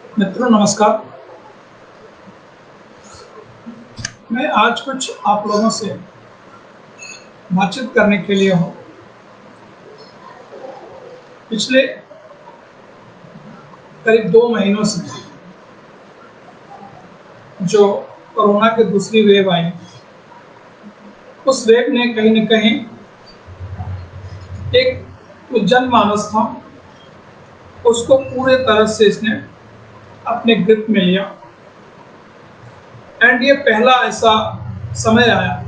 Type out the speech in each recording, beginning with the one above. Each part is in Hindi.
मित्रों नमस्कार। मैं आज कुछ आप लोगों से बातचीत करने के लिए हूँ। पिछले करीब 2 महीनों से जो कोरोना की दूसरी वेव आई, उस वेव ने कहीं न कहीं एक जो जनमानस था, उसको पूरे तरह से इसने अपने ग्रिप में लिया। एंड ये पहला ऐसा समय आया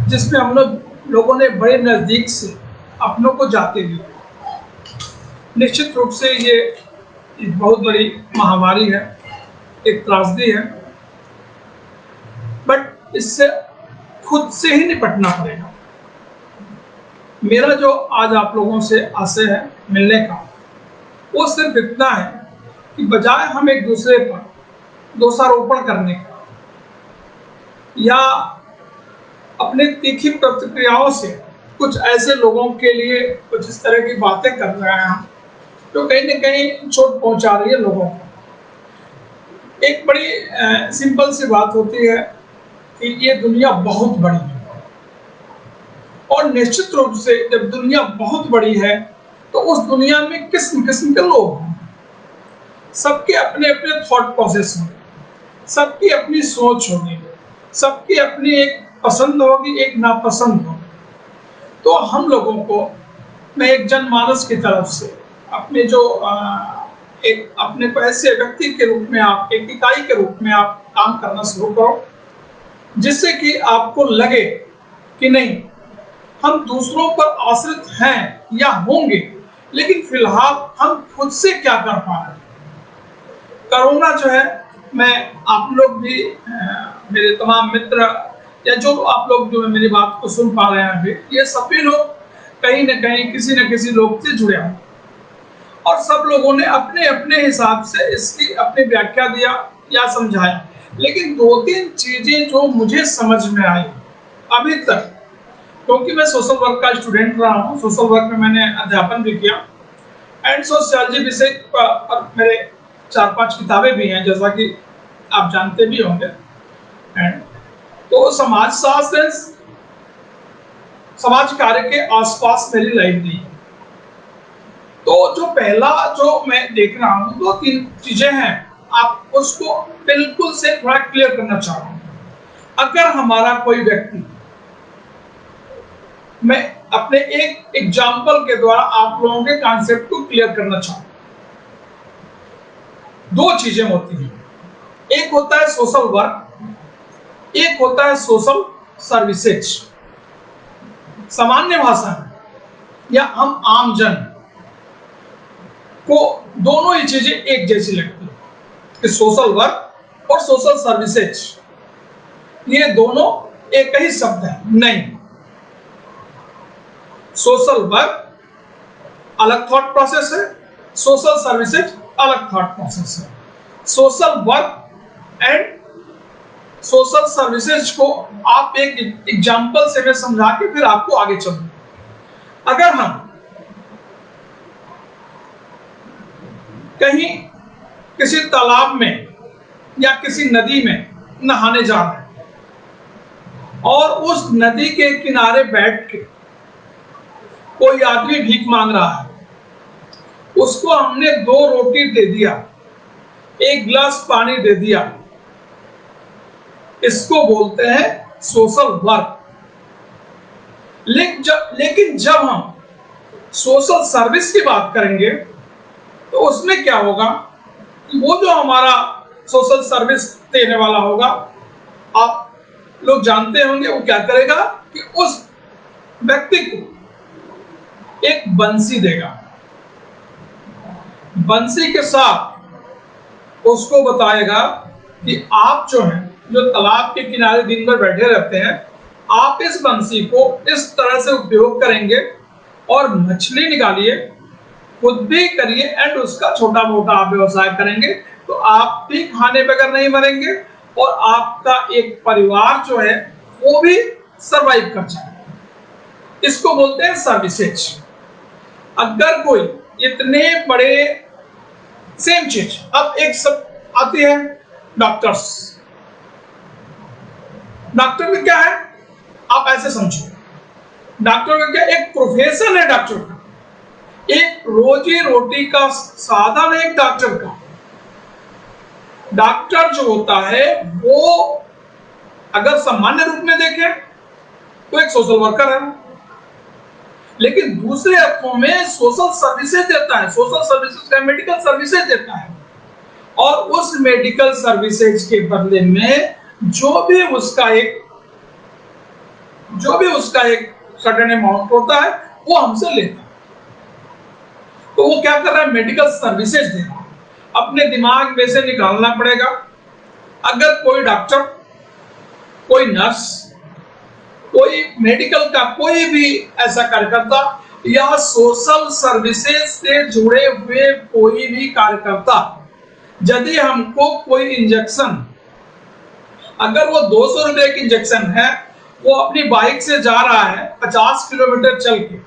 जिसमें हम लोगों ने बड़े नज़दीक से अपनों को जाते हुए, निश्चित रूप से ये एक बहुत बड़ी महामारी है, एक त्रासदी है, बट इससे खुद से ही निपटना पड़ेगा। मेरा जो आज आप लोगों से आशय है मिलने का, वो सिर्फ इतना है कि बजाय हम एक दूसरे पर दोषारोपण करने का या अपने तीखी प्रतिक्रियाओं से कुछ ऐसे लोगों के लिए कुछ इस तरह की बातें कर रहे हैं जो कहीं न कहीं चोट पहुंचा रही है लोगों को। एक बड़ी सिंपल सी बात होती है कि ये दुनिया बहुत बड़ी है, और निश्चित रूप से जब दुनिया बहुत बड़ी है तो उस दुनिया में किस्म किस्म के लोग हैं। सबके अपने अपने थॉट प्रोसेस होंगे, सबकी अपनी सोच होगी, सबकी अपनी एक पसंद होगी, एक नापसंद होगी। तो हम लोगों को, मैं एक जनमानस की तरफ से अपने जो एक अपने को ऐसे व्यक्ति के रूप में, आप एक इकाई के रूप में आप काम करना शुरू करो, जिससे कि आपको लगे कि नहीं, हम दूसरों पर आश्रित हैं या होंगे, लेकिन फिलहाल हम खुद से क्या कर पा रहे हैं। कोरोना जो है, मैं आप लोग भी, मेरे तमाम मित्र या जो आप लोग जो मेरी बात को सुन पा रहे हैं अभी, ये सभी लोग कहीं न कहीं किसी न किसी लोग से जुड़े हैं, और सब लोगों ने अपने अपने हिसाब से इसकी अपनी व्याख्या दिया या समझाया। लेकिन 2-3 चीजें जो मुझे समझ में आई अभी तक, क्योंकि मैं सोशल वर्क का स्टूडेंट रहा हूँ, सोशल वर्क में मैंने अध्यापन भी किया, एंड सोशियोलॉजी विषय पर मेरे 4-5 किताबें भी हैं, जैसा कि आप जानते भी होंगे। एंड तो समाज शास्त्र, समाज कार्य के आसपास मेरी लाइफ दी। तो जो पहला जो मैं देख रहा हूँ, 2-3 चीजें हैं, आप उसको बिल्कुल से थोड़ा क्लियर करना चाह रहा हूँ। अगर हमारा कोई व्यक्ति, मैं अपने एक एग्जाम्पल के द्वारा आप लोगों के कॉन्सेप्ट को क्लियर करना चाहूँ। 2 चीजें होती हैं, एक होता है सोशल वर्क, एक होता है सोशल सर्विसेज। सामान्य भाषा में या हम आम जन को दोनों ही चीजें एक जैसी लगती है कि सोशल वर्क और सोशल सर्विसेज, ये दोनों एक ही शब्द है। नहीं, सोशल वर्क अलग थॉट प्रोसेस है, सोशल सर्विसेज अलग थॉट प्रोसेस है। Social work and social services को आप एक एग्जाम्पल से मैं समझा के फिर आपको आगे चलूं। अगर हम कहीं किसी तालाब में या किसी नदी में नहाने जा रहे हैं और उस नदी के किनारे बैठ के कोई आदमी भीख मांग रहा है, उसको हमने 2 रोटी दे दिया, 1 गिलास पानी दे दिया, इसको बोलते हैं सोशल वर्क। लेकिन जब हम सोशल सर्विस की बात करेंगे तो उसमें क्या होगा, वो जो हमारा सोशल सर्विस देने वाला होगा, आप लोग जानते होंगे, वो क्या करेगा कि उस व्यक्ति को एक बंसी देगा, बंसी के साथ उसको बताएगा कि आप जो है, जो तालाब के किनारे दिन भर बैठे रहते हैं, आप इस बंसी को इस तरह से उपयोग करेंगे और मछली निकालिए, खुद भी करिए, एंड उसका छोटा मोटा आप व्यवसाय करेंगे, तो आप भी खाने बगैर नहीं मरेंगे और आपका एक परिवार जो है वो भी सरवाइव कर जाएगा। इसको बोलते हैं सर्विसेज। अगर कोई इतने बड़े सेम चीज। अब एक सब आती है डॉक्टर्स। डॉक्टर में क्या है, आप ऐसे समझो, डॉक्टर का क्या एक प्रोफेशन है, डॉक्टर का एक रोजी रोटी का साधन है। एक डॉक्टर का, डॉक्टर जो होता है वो अगर सामान्य रूप में देखें तो एक सोशल वर्कर है, लेकिन दूसरे अर्थों में सोशल सर्विसेज देता है। सोशल सर्विसेज का मेडिकल सर्विसेज देता है, और उस मेडिकल सर्विसेज के बदले में जो भी उसका एक सर्टेन अमाउंट होता है वो हमसे लेता है। तो वो क्या कर रहा है, मेडिकल सर्विसेज दे रहा है। अपने दिमाग में से निकालना पड़ेगा, अगर कोई डॉक्टर, कोई नर्स, कोई मेडिकल का कोई भी ऐसा कार्यकर्ता या सोशल सर्विसेज से जुड़े हुए कोई भी कार्यकर्ता, यदि हमको कोई इंजेक्शन, अगर वो 200 रुपए की इंजेक्शन है, वो अपनी बाइक से जा रहा है 50 किलोमीटर चल के,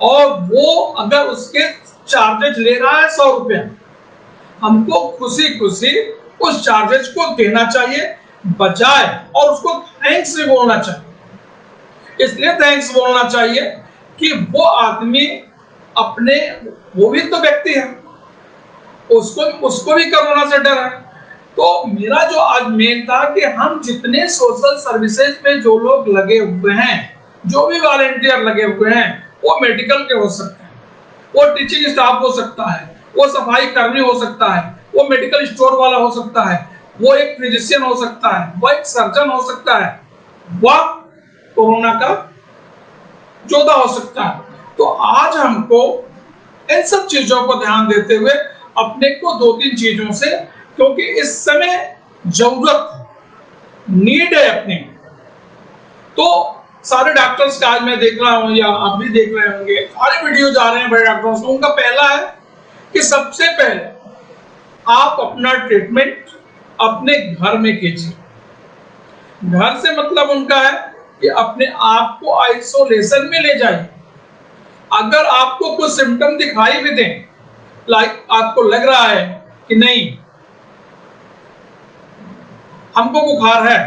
और वो अगर उसके चार्जेज ले रहा है 100 रुपया, हमको खुशी खुशी उस चार्जेज को देना चाहिए, बजाय और उसको थैंक्स भी बोलना चाहिए। इसलिए थैंक्स बोलना चाहिए कि वो आदमी अपने, वो भी तो व्यक्ति है, उसको भी कोरोना से डर है। तो मेरा जो आज मेन था कि हम जितने सोशल सर्विसेज में जो लोग लगे हुए हैं, जो भी वॉलंटियर लगे हुए हैं, वो मेडिकल के हो सकते हैं, वो टीचिंग स्टाफ हो सकता है, वो सफाई कर्मी हो सकता है, वो मेडिकल स्टोर वाला हो सकता है, वो एक फिजिशियन हो सकता है, वो एक सर्जन हो सकता है, वह कोरोना का योद्धा हो सकता है। तो आज हमको इन सब चीजों को ध्यान देते हुए अपने को 2-3 चीजों से, क्योंकि इस समय जरूरत, नीड है अपने, तो सारे डॉक्टर्स का आज मैं देख रहा हूं, या आप भी देख रहे होंगे, सारे वीडियो जा रहे हैं बड़े डॉक्टर्स। उनका पहला है कि सबसे पहले आप अपना ट्रीटमेंट अपने घर में कीजिए। घर से मतलब उनका है कि अपने आप को आइसोलेशन में ले जाइए। अगर आपको कुछ सिम्टम दिखाई भी दें, लाइक आपको लग रहा है कि नहीं हमको बुखार है,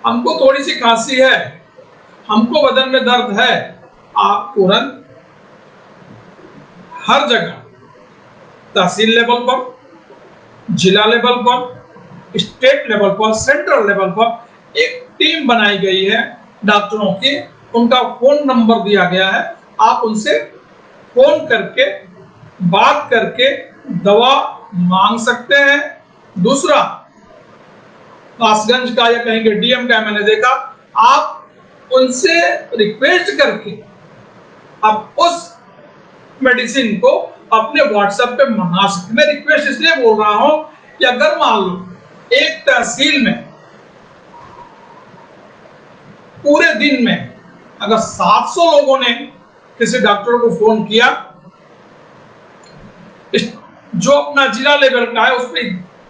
हमको थोड़ी सी खांसी है, हमको बदन में दर्द है, आप तुरंत हर जगह, तहसील लेवल पर, जिला लेवल पर, स्टेट लेवल पर, सेंट्रल लेवल पर एक टीम बनाई गई है डॉक्टरों की, उनका फोन नंबर दिया गया है, आप उनसे फोन करके बात करके दवा मांग सकते हैं। दूसरा, कासगंज का या कहीं के डीएम का मैंने देखा, आप उनसे रिक्वेस्ट करके आप उस मेडिसिन को अपने व्हाट्सएप पे मंगा सकते। मैं रिक्वेस्ट इसलिए बोल रहा हूं कि अगर मान लो एक तहसील में पूरे दिन में अगर 700 लोगों ने किसी डॉक्टर को फोन किया, जो अपना जिला लेवल का है उसमें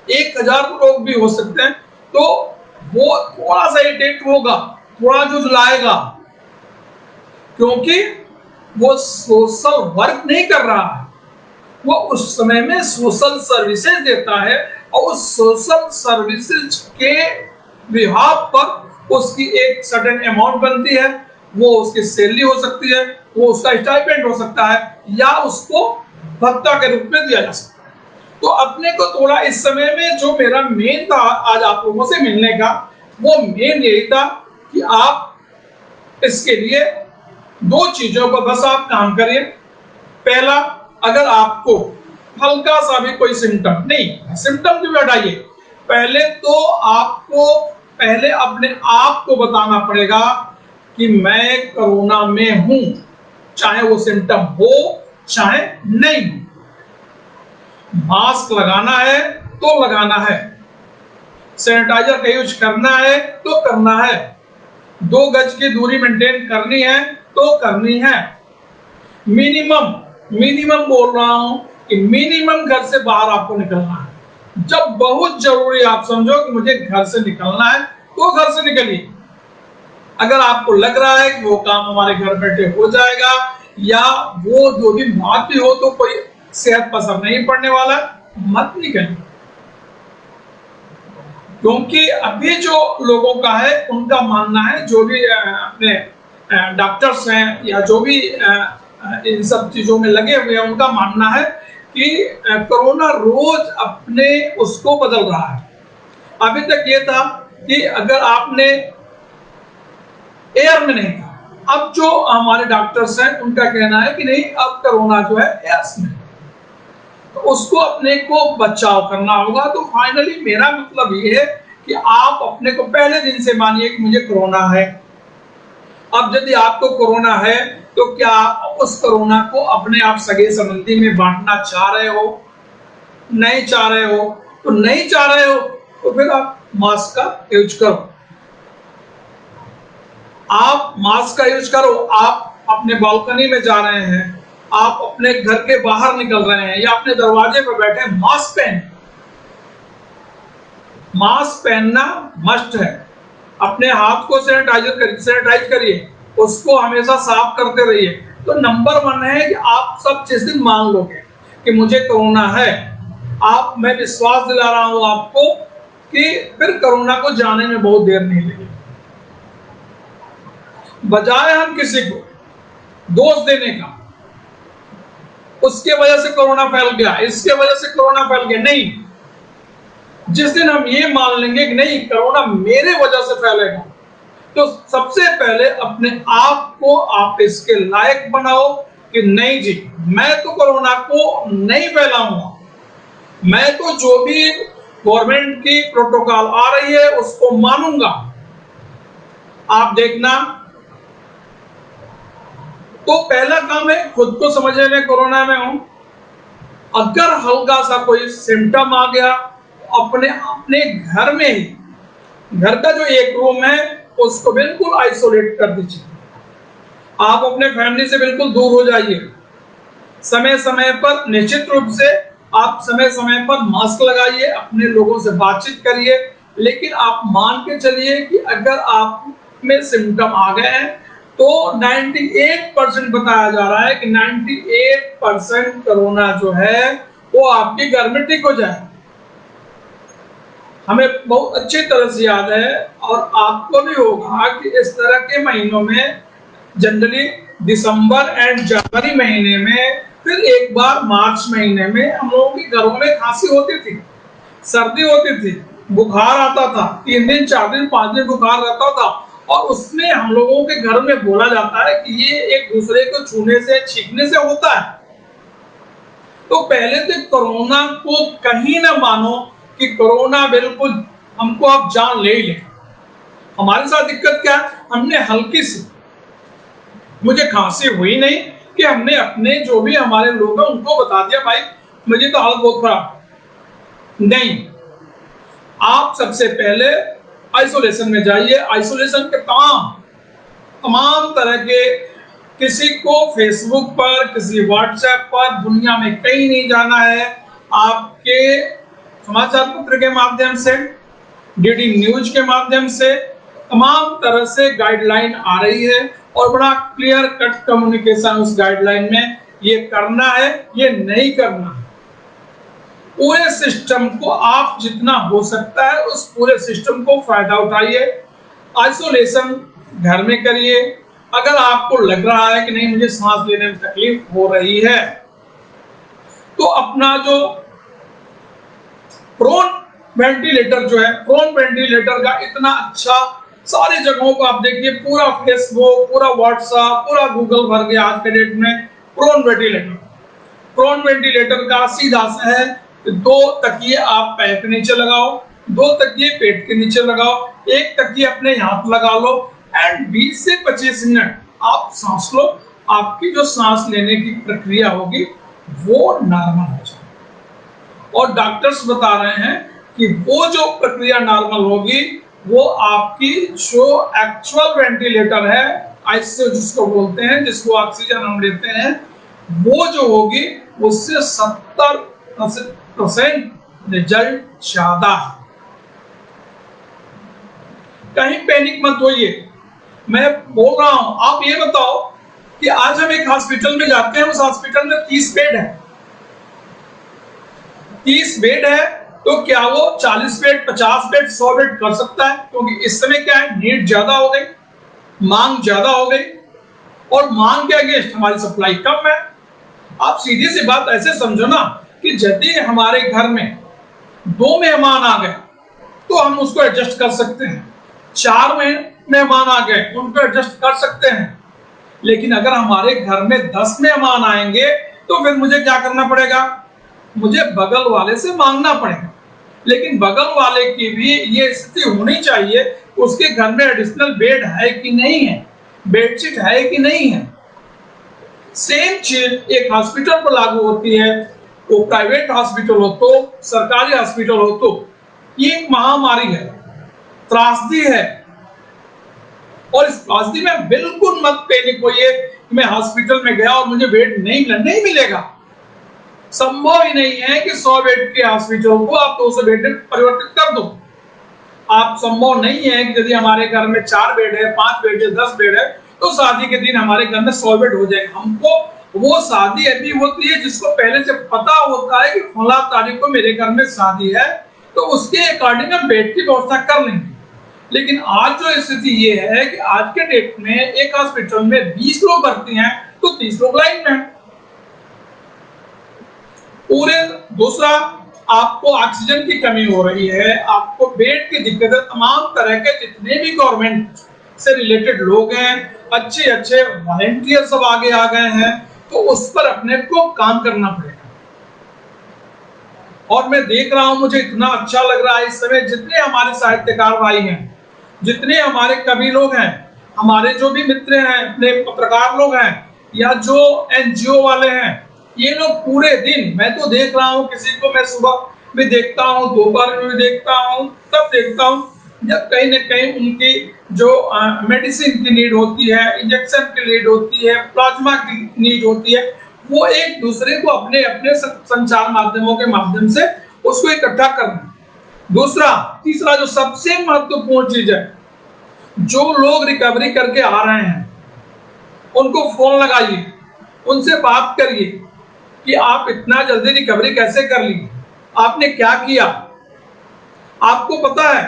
1000 लोग भी हो सकते हैं, तो वो थोड़ा सा इरिटेट होगा, थोड़ा जुझलाएगा, क्योंकि वो सोशल वर्क नहीं कर रहा है, वो उस समय में सोशल सर्विसेज देता है, और उस सोशल सर्विसेज के बिहाफ पर उसकी एक सर्टेन अमाउंट बनती है, वो उसकी सैलरी हो सकती है, वो उसका स्टाइपेंड हो सकता है, या उसको भत्ता के रूप में दिया जा सकता है। तो अपने को थोड़ा इस समय में जो मेरा मेन था आज आप लोगों से मिलने का, वो मेन यही था कि आप इसके लिए 2 चीजों पर बस आप काम करिए। पहला, अगर आपको हल्का सा भी कोई सिम्टम, नहीं सिम्टम भी हटाइए, पहले तो आपको पहले अपने आप को बताना पड़ेगा कि मैं कोरोना में हूं, चाहे वो सिम्टम हो चाहे नहीं। मास्क लगाना है तो लगाना है, सैनिटाइजर का यूज करना है तो करना है, 2 गज की दूरी मेंटेन करनी है तो करनी है। मिनिमम बोल रहा हूं कि मिनिमम घर से बाहर आपको निकलना है। जब बहुत जरूरी आप समझो कि मुझे घर से निकलना है तो घर से निकलिए। अगर आपको लग रहा है कि वो काम हमारे घर बैठे हो जाएगा, या वो 2 दिन बाद भी हो तो कोई सेहत पर असर नहीं पड़ने वाला, मत निकलिए। क्योंकि अभी जो लोगों का है उनका मानना है, जो भी अपने डॉक्टर्स हैं या जो भी इन सब चीजों में लगे हुए हैं, उनका मानना है कि कोरोना रोज अपने उसको बदल रहा है। अभी तक ये था कि अगर आपने एयर में नहीं था, अब जो हमारे डॉक्टर्स हैं उनका कहना है कि नहीं, अब कोरोना जो है एयर्स में, तो उसको अपने को बचाव करना होगा। तो फाइनली मेरा मतलब ये है कि आप अपने को पहले दिन से मानिए कि मुझे कोरोना है। अब यदि आपको कोरोना है तो क्या आप उस कोरोना को अपने आप सगे संबंधी में बांटना चाह रहे हो? नहीं चाह रहे हो? तो नहीं चाह रहे हो तो फिर आप मास्क का यूज करो। आप मास्क का यूज करो। आप अपने बालकनी में जा रहे हैं, आप अपने घर के बाहर निकल रहे हैं या अपने दरवाजे पर बैठे, मास्क पहन। मास्क पहनना मस्ट है। अपने हाथ को सैनिटाइज करिए, उसको हमेशा साफ करते रहिए। तो नंबर 1 है कि आप सब जिस दिन मान लोगे कि मुझे कोरोना है, मैं विश्वास दिला रहा हूं आपको कि फिर कोरोना को जाने में बहुत देर नहीं लगेगी। बजाय हम किसी को दोष देने का, उसके वजह से कोरोना फैल गया, इसके वजह से कोरोना फैल गया, नहीं। जिस दिन हम ये मान लेंगे कि नहीं, कोरोना मेरे वजह से फैलेगा, तो सबसे पहले अपने आप को आप इसके लायक बनाओ कि नहीं जी, मैं तो कोरोना को नहीं फैलाऊंगा। मैं तो जो भी गवर्नमेंट की प्रोटोकॉल आ रही है उसको मानूंगा। आप देखना, तो पहला काम है खुद को समझने में कोरोना में हूं। अगर हल्का सा कोई सिम्टम आ गया, अपने घर में ही, घर का जो एक रूम है उसको बिल्कुल आइसोलेट कर दीजिए। आप अपने फैमिली से बिल्कुल दूर हो जाइए। समय समय पर, निश्चित रूप से आप समय समय पर मास्क लगाइए, अपने लोगों से बातचीत करिए, लेकिन आप मान के चलिए कि अगर आप में सिम्टम आ गए हैं तो 98% बताया जा रहा है कि 98% कोरोना जो है वो आपके घर में ठीक हो जाए। हमें बहुत अच्छी तरह से याद है, और आपको भी होगा, कि इस तरह के महीनों में जनरली दिसंबर एंड जनवरी महीने में, फिर एक बार मार्च महीने में हम लोगों के घरों में खांसी होती थी, सर्दी होती थी, बुखार आता था, 3 दिन 4 दिन 5 दिन बुखार रहता था, और उसमें हम लोगों के घर में बोला जाता है कि ये एक दूसरे को छूने से, छींकने से होता है। तो पहले तो कोरोना को कहीं ना मानो कि कोरोना बिल्कुल हमको अब जान ले ही ले। हमारे साथ दिक्कत क्या है, हमने हल्की सी, मुझे खांसी हुई नहीं, कि हमने अपने जो भी हमारे लोग हैं उनको बता दिया भाई मुझे तो हालत बहुत खराब। नहीं, आप सबसे पहले आइसोलेशन में जाइए। आइसोलेशन के तमाम तरह के, किसी को फेसबुक पर, किसी व्हाट्सएप पर, दुनिया में कहीं नहीं जाना है। आपके समाचार पत्र के माध्यम से, डीडी न्यूज के माध्यम से तमाम तरह से गाइडलाइन आ रही है, और बड़ा क्लियर कट कम्युनिकेशन उस गाइडलाइन में, ये करना है, ये नहीं करना है। पूरे सिस्टम को आप जितना हो सकता है उस पूरे सिस्टम को फायदा उठाइए। आइसोलेशन घर में करिए। अगर आपको लग रहा है कि नहीं मुझे सांस लेने में तकलीफ हो रही है, तो अपना जो प्रोन वेंटिलेटर जो है, प्रोन वेंटिलेटर का इतना अच्छा, सारी जगहों को आप देखिए, पूरा फेसबुक, पूरा व्हाट्सएप, पूरा गूगल भर गया आज के डेट में प्रोन वेंटिलेटर। प्रोन वेंटिलेटर का सीधा सा है, 2 तकिए आप पैर के नीचे लगाओ, 2 तकिए पेट के नीचे लगाओ, 1 तकिए अपने हाथ लगा लो, एंड 20 से 25 मिनट आप सांस लो। आपकी जो सांस लेने की प्रक्रिया होगी वो नॉर्मल हो जाए, और डॉक्टर्स बता रहे हैं कि वो जो प्रक्रिया नॉर्मल होगी वो आपकी जो एक्चुअल वेंटिलेटर है, आईसीयू जिसको बोलते हैं, जिसको ऑक्सीजन हम लेते हैं, वो जो होगी उससे 70% रिजल्ट ज्यादा है। कहीं पैनिक मत होइए। मैं बोल रहा हूं, आप ये बताओ कि आज हम एक हॉस्पिटल में जाते हैं, उस हॉस्पिटल में 30 बेड है, 30 बेड है तो क्या वो 40 बेड, 50 बेड, 100 बेड कर सकता है? क्योंकि इस समय क्या है, नीड ज्यादा हो गई, मांग ज्यादा हो गई, और मांग के अगेंस्ट हमारी सप्लाई कम है। आप सीधी सी बात ऐसे समझो ना कि यदि हमारे घर में 2 मेहमान आ गए तो हम उसको एडजस्ट कर सकते हैं, 4 मेहमान आ गए उनको एडजस्ट कर सकते हैं, लेकिन अगर हमारे घर में 10 मेहमान आएंगे तो फिर मुझे क्या करना पड़ेगा? मुझे बगल वाले से मांगना पड़ेगा। लेकिन बगल वाले की भी ये स्थिति होनी चाहिए, उसके घर में एडिशनल बेड है कि नहीं है, बेडशीट है कि नहीं है। सेम चीज एक हॉस्पिटल पर लागू होती है, वो प्राइवेट हॉस्पिटल हो तो, सरकारी हॉस्पिटल हो तो। ये एक महामारी है, त्रासदी है, और इस त्रासदी में बिल्कुल मत पैनिक होइए कि मैं हॉस्पिटल में गया और मुझे बेड नहीं मिलेगा। संभव ही नहीं है कि 100 बेड के हॉस्पिटल को आप 200 बेड में परिवर्तित कर दो। आप संभव नहीं है कि यदि हमारे घर में 4 बेड है, 5 बेड है, 10 बेड है, तो शादी के दिन हमारे घर में 100 बेड हो जाएगा। हमको वो शादी ऐसी होती है जिसको पहले से पता होता है कि फला तारीख को मेरे घर में शादी है, तो उसके अकॉर्डिंग हम बेड की व्यवस्था कर लेंगे। लेकिन आज जो स्थिति ये है कि आज के डेट में एक हॉस्पिटल में 20 लोग भर्ती हैं तो 30 लोग लाइन में हैं। पूरे दूसरा, आपको ऑक्सीजन की कमी हो रही है, आपको बेड की दिक्कत है। तमाम तरह के जितने भी गवर्नमेंट से रिलेटेड लोग हैं, अच्छे अच्छे वॉलंटियर सब आगे आ गए हैं, तो उस पर अपने को काम करना पड़ेगा। और मैं देख रहा हूं, मुझे इतना अच्छा लग रहा है इस समय, जितने हमारे साहित्यकार भाई हैं, जितने हमारे कवि लोग हैं, हमारे जो भी मित्र हैं, अपने पत्रकार लोग हैं, या जो एनजीओ वाले हैं, ये लोग पूरे दिन, मैं तो देख रहा हूँ, किसी को मैं सुबह भी देखता हूँ, दोपहर में भी देखता हूँ, तब देखता हूँ जब कहीं न कहीं उनकी जो मेडिसिन की नीड होती है, इंजेक्शन की नीड होती है, प्लाज्मा की नीड होती है, वो एक दूसरे को अपने अपने संचार माध्यमों के माध्यम से उसको इकट्ठा करना। दूसरा, तीसरा जो सबसे महत्वपूर्ण चीज है, जो लोग रिकवरी करके आ रहे हैं उनको फोन लगाइए, उनसे बात करिए कि आप इतना जल्दी रिकवरी कैसे कर ली, आपने क्या किया। आपको पता है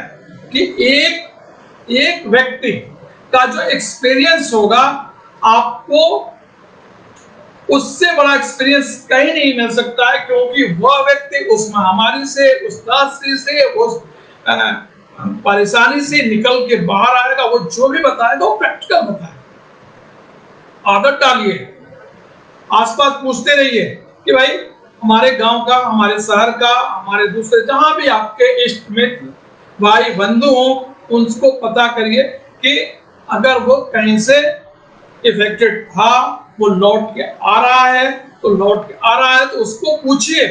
कि एक व्यक्ति का जो एक्सपीरियंस होगा, आपको उससे बड़ा एक्सपीरियंस कहीं नहीं मिल सकता है, क्योंकि वह व्यक्ति उस महामारी से, उस त्रासदी से, उस परेशानी से निकल के बाहर आएगा। वो जो भी बताएगा वो प्रैक्टिकल बताएगा। आदत डालिए, आसपास पूछते रहिए कि भाई हमारे गांव का, हमारे शहर का, हमारे दूसरे जहां भी आपके इष्ट मित्र भाई बंधु हो, उनको पता करिए कि अगर वो कहीं से इफेक्टेड था, वो लौट के आ रहा है तो लौट के आ रहा है, तो उसको पूछिए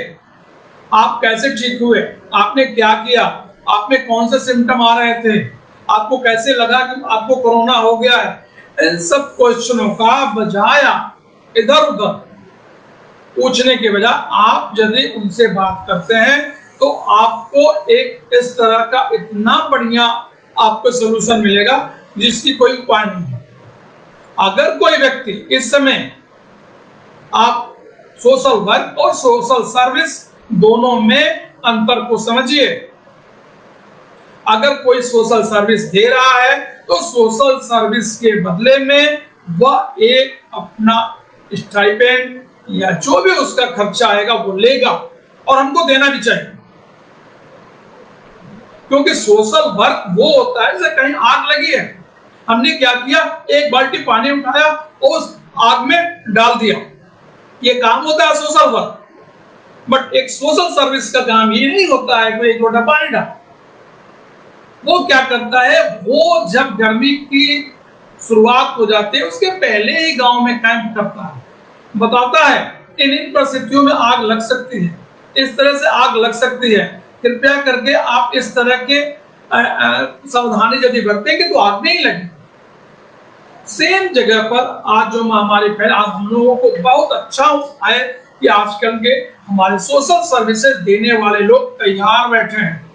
आप कैसे ठीक हुए, आपने क्या किया, आप में कौन से सिम्टम आ रहे थे, आपको कैसे लगा कि आपको कोरोना हो गया है। इन सब क्वेश्चनों का बजाय इधर उधर पूछने के बजाय आप यदि उनसे बात करते हैं तो आपको एक इस तरह का इतना बढ़िया आपको सलूशन मिलेगा जिसकी कोई उपाय नहीं है। अगर कोई व्यक्ति इस समय, आप सोशल वर्क और सोशल सर्विस दोनों में अंतर को समझिए। अगर कोई सोशल सर्विस दे रहा है तो सोशल सर्विस के बदले में वह एक अपना स्टाइपेंड या जो भी उसका खर्चा आएगा वो लेगा, और हमको देना भी चाहिए। क्योंकि सोशल वर्क वो होता है जैसे कहीं आग लगी है, हमने क्या किया, एक बाल्टी पानी उठाया और उस आग में डाल दिया, ये काम होता है सोशल वर्क। बट एक सोशल सर्विस का काम ये नहीं होता है कि एक लोटा पानी डाल। वो क्या करता है, वो जब गर्मी की शुरुआत हो जाती है उसके पहले ही गांव में कैंप करता है, बताता है इन परिस्थितियों में आग लग सकती है, इस तरह से आग लग सकती है, कृपया करके आप इस तरह के सावधानी यदि बरतेंगे तो आग नहीं लगे। सेम जगह पर आज जो महामारी फैला, आज हम लोगों को बहुत अच्छा है कि आजकल के हमारे सोशल सर्विसेज देने वाले लोग तैयार बैठे हैं।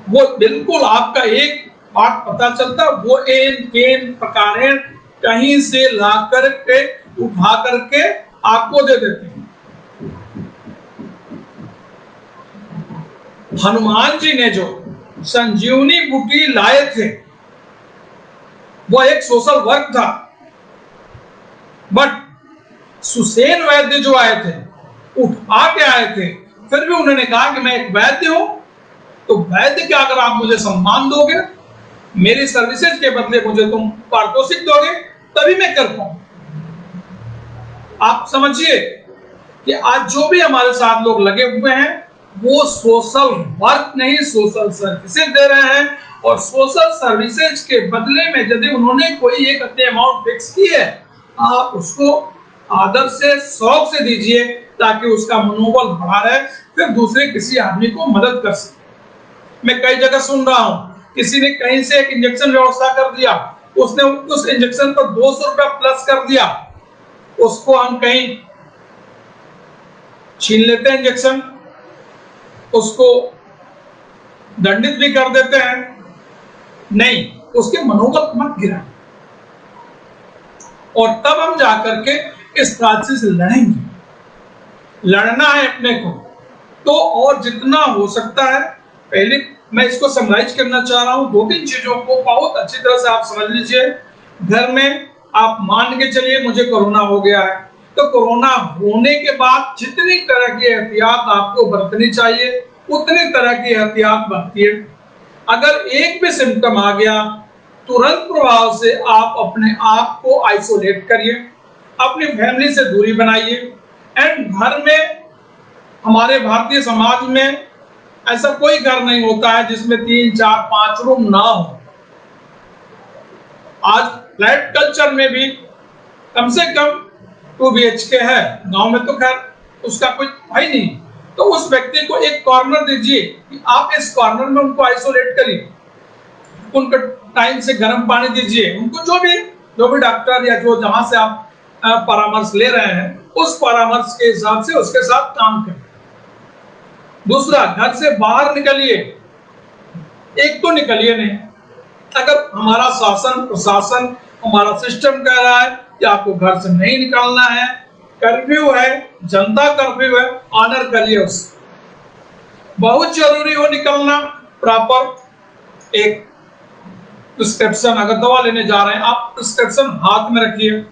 वो बिल्कुल आपका एक बात पता चलता, वो केन प्रकार कहीं से ला करके उठा करके आपको दे देते हैं। हनुमान जी ने जो संजीवनी बूटी लाए थे वो एक सोशल वर्क था, बट सुसेन वैद्य जो आए थे, उठा के आए थे, फिर भी उन्होंने कहा कि मैं एक वैद्य हूं, तो वैद्य क्या, अगर आप मुझे सम्मान दोगे, मेरी सर्विसेज के बदले मुझे तुम पारितोषिक दोगे, तभी मैं कर पाऊं। आप समझिए कि आज जो भी हमारे साथ लोग लगे हुए हैं वो सोशल वर्क नहीं, सोशल सर्विसेज दे रहे हैं, और सोशल सर्विसेज के बदले में यदि उन्होंने कोई एक अपने अमाउंट फिक्स की है, आप उसको आदर से, शौक से दीजिए, ताकि उसका मनोबल बढ़ा रहे, फिर दूसरे किसी आदमी को मदद कर सके। मैं कई जगह सुन रहा हूं, किसी ने कहीं से एक इंजेक्शन व्यवस्था कर दिया, उसने उस इंजेक्शन पर 200 रुपया प्लस कर दिया, उसको हम कहीं छीन लेते हैं इंजेक्शन, उसको दंडित भी कर देते हैं। नहीं, उसके मनोबल मत गिरा, और तब हम जाकर के इस राशि से लड़ेंगे। लड़ना है अपने को तो, और जितना हो सकता है, पहले मैं इसको समराइज करना चाह रहा हूं, 2-3 चीजों को बहुत अच्छी तरह से आप समझ लीजिए। घर में आप मान के चलिए मुझे कोरोना हो गया है, तो कोरोना होने के बाद जितनी तरह की एहतियात आपको बरतनी चाहिए उतनी तरह की एहतियात बरतिए। अगर एक भी सिम्टम आ गया, तुरंत प्रभाव से आप अपने आप को आइसोलेट करिए, अपनी फैमिली से दूरी बनाइए। एंड घर में, हमारे भारतीय समाज में ऐसा कोई घर नहीं होता है जिसमें 3, 4, 5 रूम ना हो। आज फ्लैट कल्चर में भी कम से कम 2 BHK है, गांव में तो खैर उसका कोई है नहीं, तो उस व्यक्ति को एक कॉर्नर दीजिए कि आप इस कॉर्नर में उनको आइसोलेट करिए, उनको टाइम से गर्म पानी दीजिए, उनको जो भी डॉक्टर या जो जहां से आप परामर्श ले रहे हैं उस परामर्श के हिसाब से उसके साथ काम करें। दूसरा, घर से बाहर निकलिए, एक तो निकलिए नहीं। अगर हमारा शासन, प्रशासन, हमारा सिस्टम कह रहा है कि आपको घर से नहीं निकलना है, कर्फ्यू है, जनता कर्फ्यू है, ऑनर करिए उससे। बहुत जरूरी हो निकलना, प्रॉपर एक प्रिस्क्रिप्शन, अगर दवा लेने जा रहे हैं आप प्रिस्क्रिप्शन हाथ में रखिए,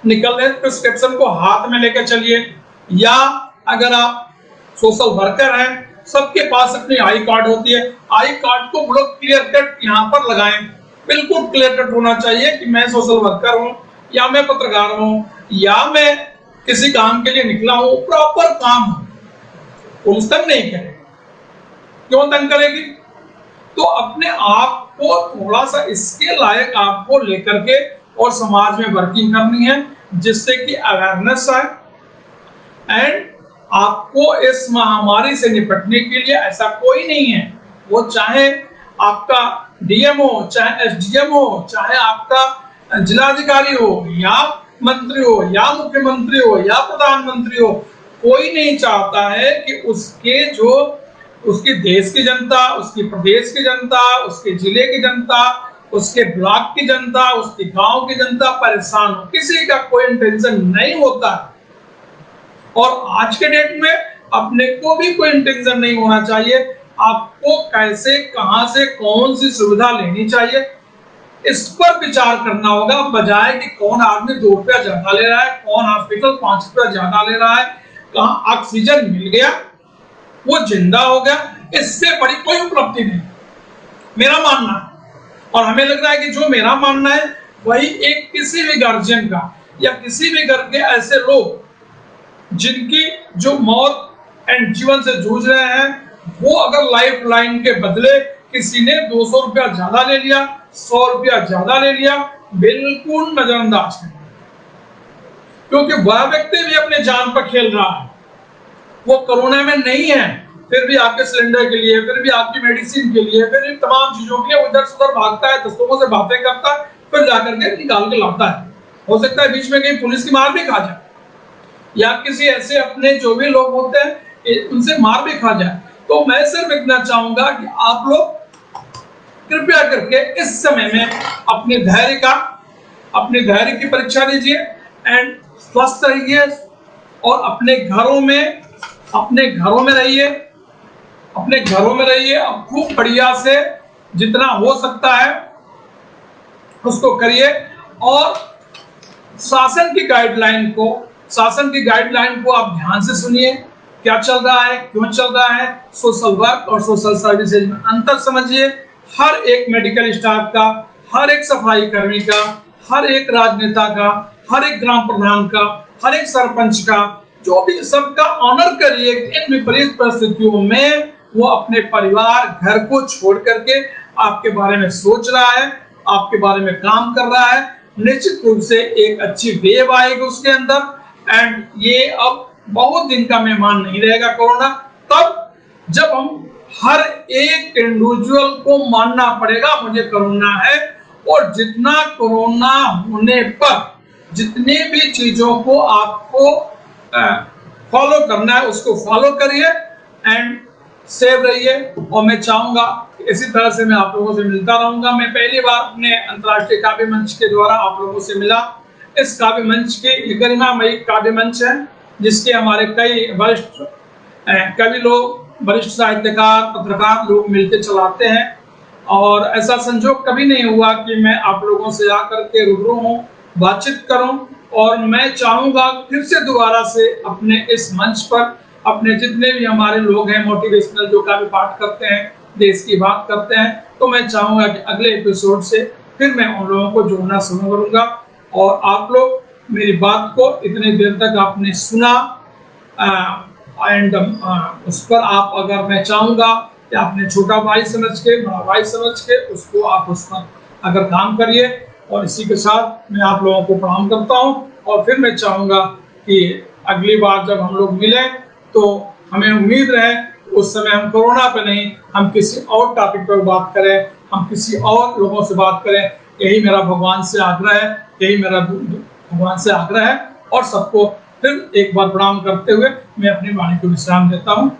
निकल रहे प्रिस्क्रिप्शन को हाथ में लेकर चलिए। या अगर आप सोशल वर्कर हैं, सबके पास अपनी आई कार्ड होती है, आई कार्ड को बड़ा क्लियर कट यहाँ पर लगाएं, बिल्कुल क्लियर कट होना चाहिए कि मैं सोशल वर्कर हूं, या मैं पत्रकार हूं, या मैं किसी काम के लिए निकला हूं, प्रॉपर काम हो। पुलिस तंग नहीं करेगी, क्यों तंग करेगी? तो अपने आप को थोड़ा सा इसके लायक आपको लेकर के और समाज में वर्किंग करनी है, जिससे कि अवेयरनेस आए। एंड आपको इस महामारी से निपटने के लिए ऐसा कोई नहीं है, वो चाहे आपका डीएम हो, चाहे एसडीएम हो, चाहे आपका जिलाधिकारी हो, या मंत्री हो, या मुख्यमंत्री हो, या प्रधानमंत्री हो, कोई नहीं चाहता है कि उसके देश की जनता, उसके प्रदेश की जनता, उसके जिले की जनता, उसके ब्लॉक की जनता, उसके गांव की जनता परेशान हो। किसी का कोई इंटेंशन नहीं होता, और आज के डेट में अपने को भी कोई इंटेंशन नहीं होना चाहिए। आपको कैसे, कहां से, कौन सी सुविधा लेनी चाहिए, इस पर विचार करना होगा, बजाय कि कौन आदमी 2 रुपया ज्यादा ले रहा है, कौन हॉस्पिटल 5 रुपया ज्यादा ले रहा है, कहां ऑक्सीजन मिल गया, वो जिंदा हो गया, इससे बड़ी कोई उपलब्धि नहीं, मेरा मानना। और हमें लग रहा है कि जो मेरा मानना है वही एक किसी भी गार्जियन का, या किसी भी घर के ऐसे लोग जिनकी जो मौत एंड जीवन से जूझ रहे हैं, वो अगर लाइफ लाइन के बदले किसी ने 200 रुपया ज्यादा ले लिया, 100 रुपया ज्यादा ले लिया, बिल्कुल नजरअंदाज करें, क्योंकि वह व्यक्ति भी अपने जान पर खेल रहा है। वो कोरोना में नहीं है, फिर भी आपके सिलेंडर के लिए, फिर भी आपकी मेडिसिन के लिए, फिर भी तमाम चीजों के लिए उधर से उधर भागता है, दोस्तों से बातें करता है, फिर जाकर के निकाल के लाता है। हो सकता है बीच में कहीं पुलिस की मार भी खा जाए, या किसी ऐसे अपने जो भी लोग होते हैं उनसे मार भी खा जाए। तो मैं सिर्फ इतना चाहूंगा कि आप लोग कृपया करके इस समय में अपने धैर्य की परीक्षा लीजिए, एंड स्वस्थ रहिए, और अपने घरों में रहिए, अपने घरों में रहिए, अब खूब बढ़िया से जितना हो सकता है उसको करिए। और शासन की गाइडलाइन को आप ध्यान से सुनिए, क्या चल रहा है, क्यों चल रहा है। सोशल वर्क और सोशल सर्विसेज में अंतर समझिए। हर एक मेडिकल स्टाफ का, हर एक सफाई कर्मी का, हर एक राजनेता का, हर एक ग्राम प्रधान का, हर एक सरपंच का, जो भी सबका ऑनर करिए। इन विपरीत परिस्थितियों में वो अपने परिवार घर को छोड़ करके आपके बारे में सोच रहा है, आपके बारे में काम कर रहा है। निश्चित रूप से एक अच्छी वेव आएगी उसके अंदर। एंड ये अब बहुत दिन का मेहमान नहीं रहेगा कोरोना। तब जब हम हर एक इंडिविजुअल को मानना पड़ेगा मुझे कोरोना है, और जितना कोरोना होने पर जितनी भी चीजों को आपको फॉलो करना है उसको फॉलो करिए एंड सेव रहिए। और मैं चाहूंगा इसी तरह से मैं आप लोगों से मिलता रहूंगा। मैं पहली बार अपने अंतर्राष्ट्रीय काव्य मंच के द्वारा आप लोगों से मिला। इस काव्य मंच के गरिमामयी काव्य मंच है जिसके हमारे कई वरिष्ठ कवि लोग, वरिष्ठ साहित्यकार, पत्रकार लोग मिलकर चलाते हैं। और ऐसा संजोग कभी नहीं हुआ कि मैं आप लोगों से आकर के रूबरू हूँ, बातचीत करूं। और मैं चाहूंगा फिर से दोबारा से अपने इस मंच पर अपने जितने भी हमारे लोग हैं मोटिवेशनल, जो काव्य पाठ करते हैं, देश की बात करते हैं, तो मैं चाहूंगा कि अगले एपिसोड से फिर मैं उन लोगों को जोड़ना शुरू करूंगा। और आप लोग मेरी बात को इतनी देर तक आपने सुना एंड उस पर आप, अगर मैं चाहूंगा कि आपने छोटा भाई समझ के, बड़ा भाई समझ के उसको आप उस पर अगर काम करिए। और इसी के साथ मैं आप लोगों को प्रणाम करता हूं। और फिर मैं चाहूंगा कि अगली बार जब हम लोग मिलें तो हमें उम्मीद रहे उस समय हम कोरोना पे नहीं, हम किसी और टॉपिक पर बात करें, हम किसी और लोगों से बात करें। यही मेरा भगवान से आग्रह है, यही मेरा भगवान से आग्रह है। और सबको फिर एक बार प्रणाम करते हुए मैं अपनी वाणी को विश्राम देता हूँ।